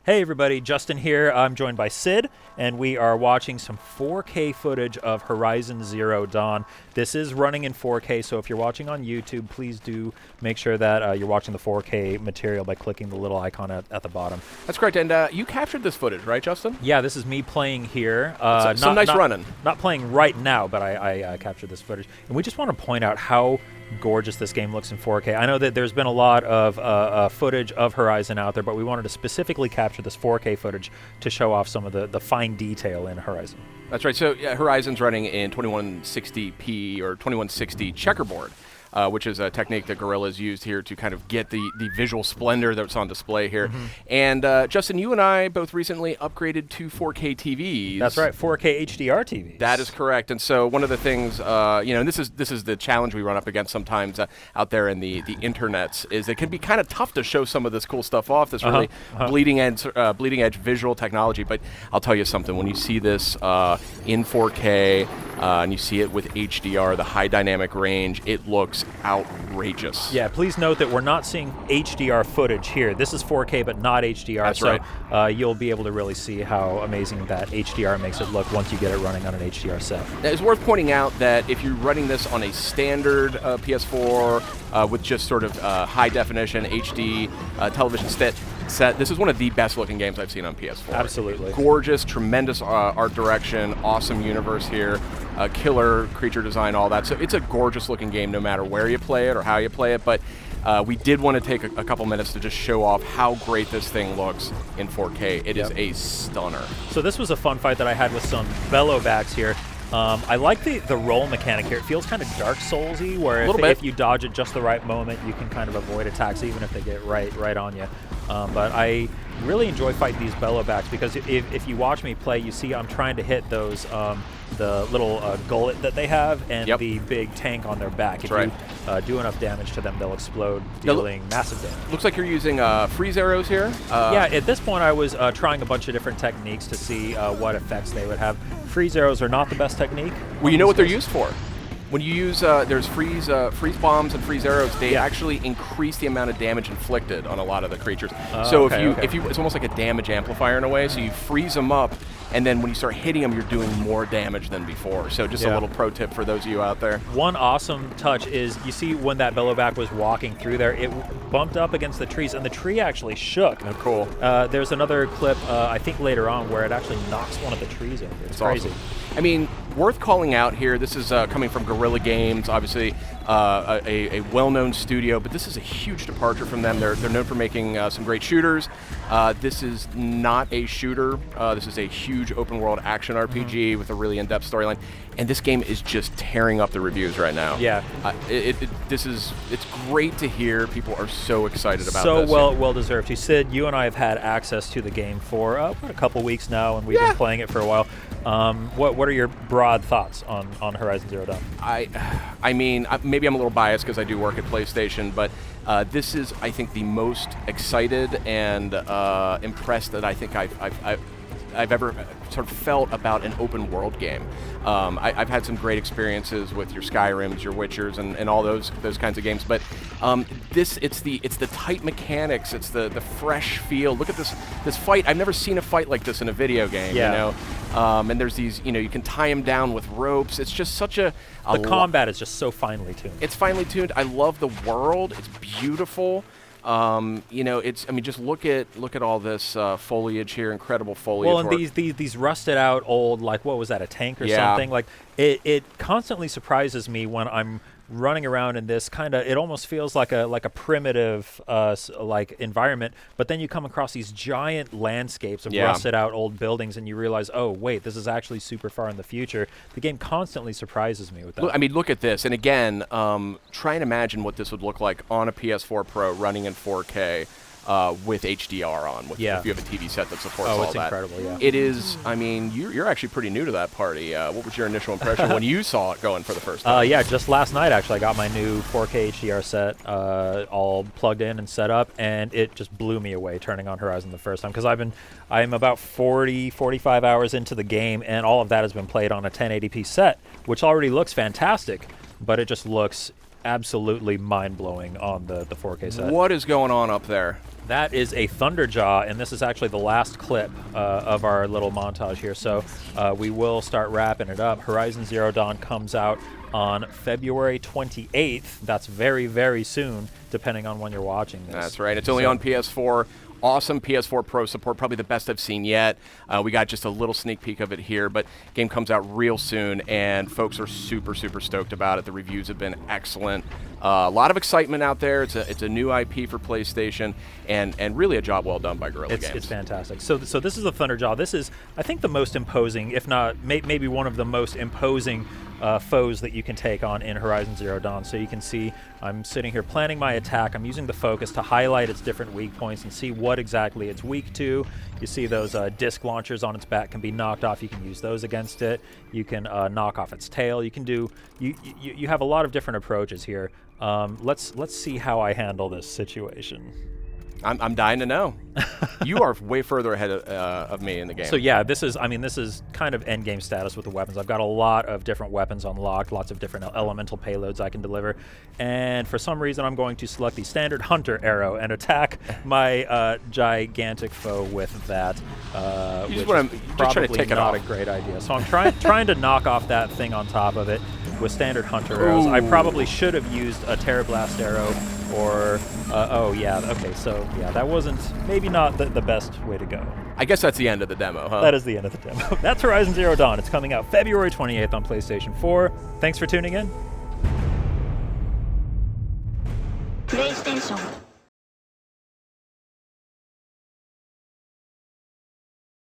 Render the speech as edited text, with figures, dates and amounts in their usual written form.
Hey everybody, Justin here. I'm joined by Sid, and we are watching some 4K footage of Horizon Zero Dawn. This is running in 4K, so if you're watching on YouTube, please do make sure that you're watching the 4K material by clicking the little icon at the bottom. That's correct, and you captured this footage, right, Justin? Yeah, this is me playing here. Some nice running. Not playing right now, but I captured this footage. And we just want to point out how gorgeous this game looks in 4K. I know that there's been a lot of footage of Horizon out there, but we wanted to specifically capture this 4K footage to show off some of the fine detail in Horizon. That's right. So Horizon's running in 2160p or 2160 checkerboard, which is a technique that Guerrilla's used here to kind of get the visual splendor that's on display here. Mm-hmm. And Justin, you and I both recently upgraded to 4K TVs. That's right, 4K HDR TVs. That is correct. And so one of the things, and this is the challenge we run up against sometimes out there in the internets, is it can be kind of tough to show some of this cool stuff off, this really bleeding edge visual technology. But I'll tell you something, when you see this in 4K and you see it with HDR, the high dynamic range, it looks outrageous. Yeah, please note that we're not seeing HDR footage here. This is 4K, but not HDR. That's right. You'll be able to really see how amazing that HDR makes it look once you get it running on an HDR set. Now, it's worth pointing out that if you're running this on a standard PS4 with just sort of high definition HD television set, this is one of the best looking games I've seen on PS4. Absolutely. Gorgeous, tremendous art direction, awesome universe here, killer creature design, all that. So it's a gorgeous looking game no matter where you play it or how you play it, but we did want to take a couple minutes to just show off how great this thing looks in 4K. It is a stunner. So this was a fun fight that I had with some bellowbacks here. I like the roll mechanic here. It feels kind of Dark Souls-y, where if you dodge at just the right moment, you can kind of avoid attacks, even if they get right on you. But I really enjoy fighting these bellowbacks because if you watch me play, you see I'm trying to hit those the little gullet that they have and the big tank on their back. If you do enough damage to them, they'll explode, dealing massive damage. Looks like you're using freeze arrows here. Yeah, at this point I was trying a bunch of different techniques to see what effects they would have. Freeze arrows are not the best technique. Well, you know what they're used for. When you use, there's freeze bombs and freeze arrows, they actually increase the amount of damage inflicted on a lot of the creatures. So if you, it's almost like a damage amplifier in a way. So you freeze them up, and then when you start hitting them, you're doing more damage than before. So just a little pro tip for those of you out there. One awesome touch is you see when that bellowback was walking through there, it bumped up against the trees, and the tree actually shook. Oh, cool. There's another clip, I think later on, where it actually knocks one of the trees over. It's crazy. Awesome. I mean, worth calling out here, this is coming from Guerrilla Games, obviously a well-known studio, but this is a huge departure from them. They're known for making some great shooters. This is not a shooter. This is a huge open-world action RPG with a really in-depth storyline, and this game is just tearing up the reviews right now. Yeah. It's great to hear. People are so excited about this. So well-deserved. You said you and I have had access to the game for a couple weeks now, and we've been playing it for a while. What are your broad thoughts on Horizon Zero Dawn? I mean, maybe I'm a little biased because I do work at PlayStation, but this is, I think, the most excited and impressed that I think I've ever sort of felt about an open world game. I've had some great experiences with your Skyrims, your Witchers, and all those kinds of games. But it's the tight mechanics, it's the fresh feel. Look at this fight. I've never seen a fight like this in a video game. Yeah. You know. And there's these, you can tie them down with ropes. It's just such the combat is just so finely tuned. It's finely tuned. I love the world. It's beautiful. Just look at all this foliage here, incredible foliage. Well, and these rusted out old, like, what was that, a tank or something? Like, it constantly surprises me when I'm running around in this it almost feels like a primitive environment, but then you come across these giant landscapes of rusted out old buildings, and you realize, oh wait, this is actually super far in the future. The game constantly surprises me with that. Look at this, and again, try and imagine what this would look like on a PS4 Pro running in 4K. With HDR on, if you have a TV set that supports all that. Oh, it's incredible, yeah. It is, you're actually pretty new to that party. What was your initial impression when you saw it going for the first time? Just last night, actually, I got my new 4K HDR set all plugged in and set up, and it just blew me away turning on Horizon the first time, because I'm about 45 hours into the game, and all of that has been played on a 1080p set, which already looks fantastic, but it just looks absolutely mind-blowing on the 4K set. What is going on up there? That is a Thunderjaw, and this is actually the last clip of our little montage here. So we will start wrapping it up. Horizon Zero Dawn comes out on February 28th. That's very, very soon, depending on when you're watching this. That's right. It's only on PS4. Awesome PS4 Pro support, probably the best I've seen yet. We got just a little sneak peek of it here, but game comes out real soon, and folks are super, super stoked about it. The reviews have been excellent. A lot of excitement out there. It's a new IP for PlayStation, and really a job well done by Guerrilla Games. It's fantastic. So this is the Thunderjaw. This is, I think, the most imposing, if not maybe one of the most imposing foes that you can take on in Horizon Zero Dawn. So you can see I'm sitting here planning my attack. I'm using the focus to highlight its different weak points and see what exactly it's weak to. You see those disc launchers on its back can be knocked off. You can use those against it. You can knock off its tail. You can do you have a lot of different approaches here. Let's see how I handle this situation. I'm dying to know. You are way further ahead of me in the game. So yeah, this is kind of end game status with the weapons. I've got a lot of different weapons unlocked, lots of different elemental payloads I can deliver, and for some reason I'm going to select the standard hunter arrow and attack my gigantic foe with that, which is probably not a great idea. So I'm trying to knock off that thing on top of it with standard hunter arrows. I probably should have used a Terrablast arrow, or oh yeah, okay, so yeah, that wasn't, maybe not the best way to go. I guess that's the end of the demo, huh? That is the end of the demo. That's Horizon Zero Dawn. It's coming out February 28th on PlayStation 4. Thanks for tuning in. PlayStation